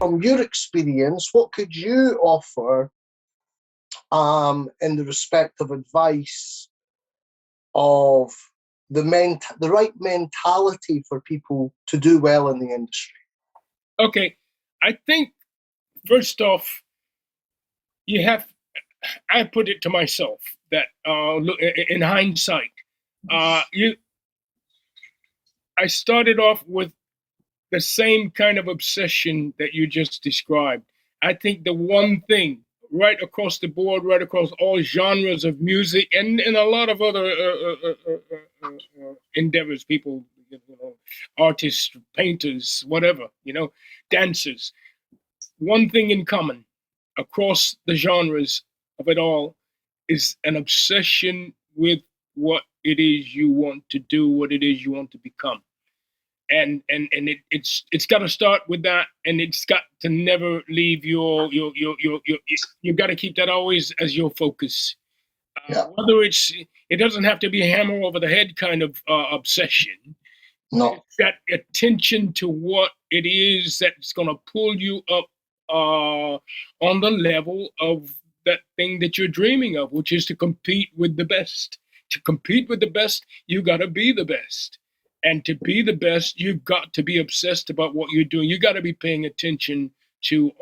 from your experience, what could you offer in the respect of advice of the right mentality for people to do well in the industry? Okay, I think first off, I put it to myself that in hindsight, I started off with the same kind of obsession that you just described. I think the one thing right across the board, right across all genres of music and a lot of other endeavors, people, artists, painters, whatever, dancers, one thing in common across the genres of it all is an obsession with what it is you want to do, what it is you want to become. And it's got to start with that, and it's got to never leave your you've got to keep that always as your focus. Whether it doesn't have to be a hammer over the head kind of obsession. No. It's that attention to what it is that's going to pull you up on the level of that thing that you're dreaming of, which is to compete with the best. To compete with the best, you got to be the best. And to be the best, you've got to be obsessed about what you're doing. You got to be paying attention to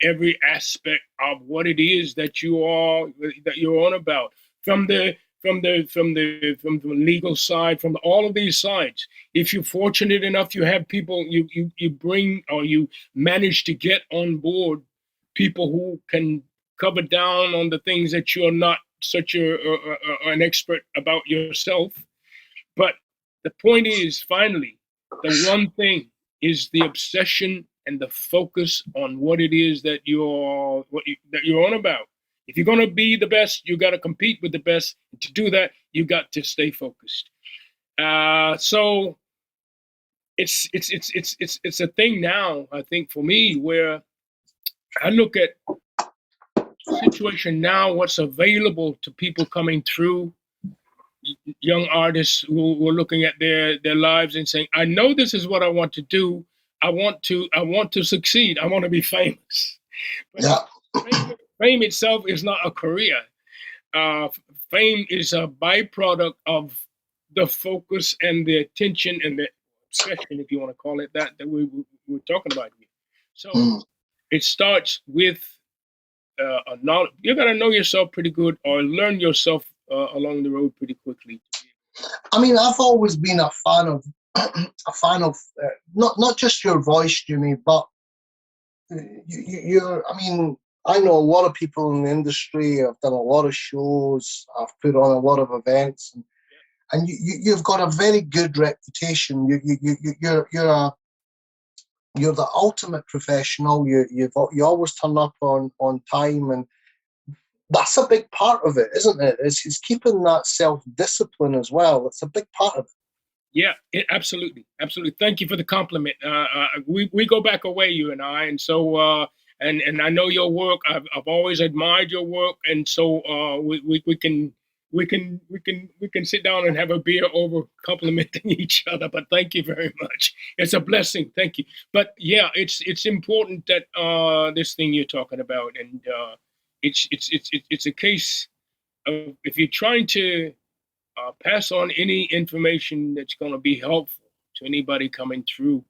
every aspect of what it is that you're on about, from the legal side, from all of these sides. If you're fortunate enough, you have people you bring, or you manage to get on board people who can cover down on the things that you're not such an expert about yourself. But the point is, finally, the one thing is the obsession and the focus on what it is that you're on about. If you're going to be the best, you got to compete with the best. To do that, you got to stay focused. So it's a thing now, I think, for me, where I look at the situation now, what's available to people coming through, young artists who are looking at their lives and saying, I know this is what I want to do. I want to succeed. I want to be famous. But fame itself is not a career. Fame is a byproduct of the focus and the attention and the obsession, if you want to call it that we're talking about here. So it starts with a knowledge. You got to know yourself pretty good, or learn yourself along the road pretty quickly. I mean, I've always been a fan of not just your voice, Jimmy, but you're. I mean, I know a lot of people in the industry. I've done a lot of shows. I've put on a lot of events, and you've got a very good reputation. You're the ultimate professional. You always turn up on time, and that's a big part of it, isn't it? It's keeping that self-discipline as well. It's a big part of it. Yeah, absolutely. Thank you for the compliment. We go back a way, you and I, and so and I know your work. I've always admired your work, and so we can sit down and have a beer over complimenting each other. But thank you very much. It's a blessing. Thank you. But yeah, it's important that this thing you're talking about, and it's a case of, if you're trying to pass on any information that's going to be helpful to anybody coming through.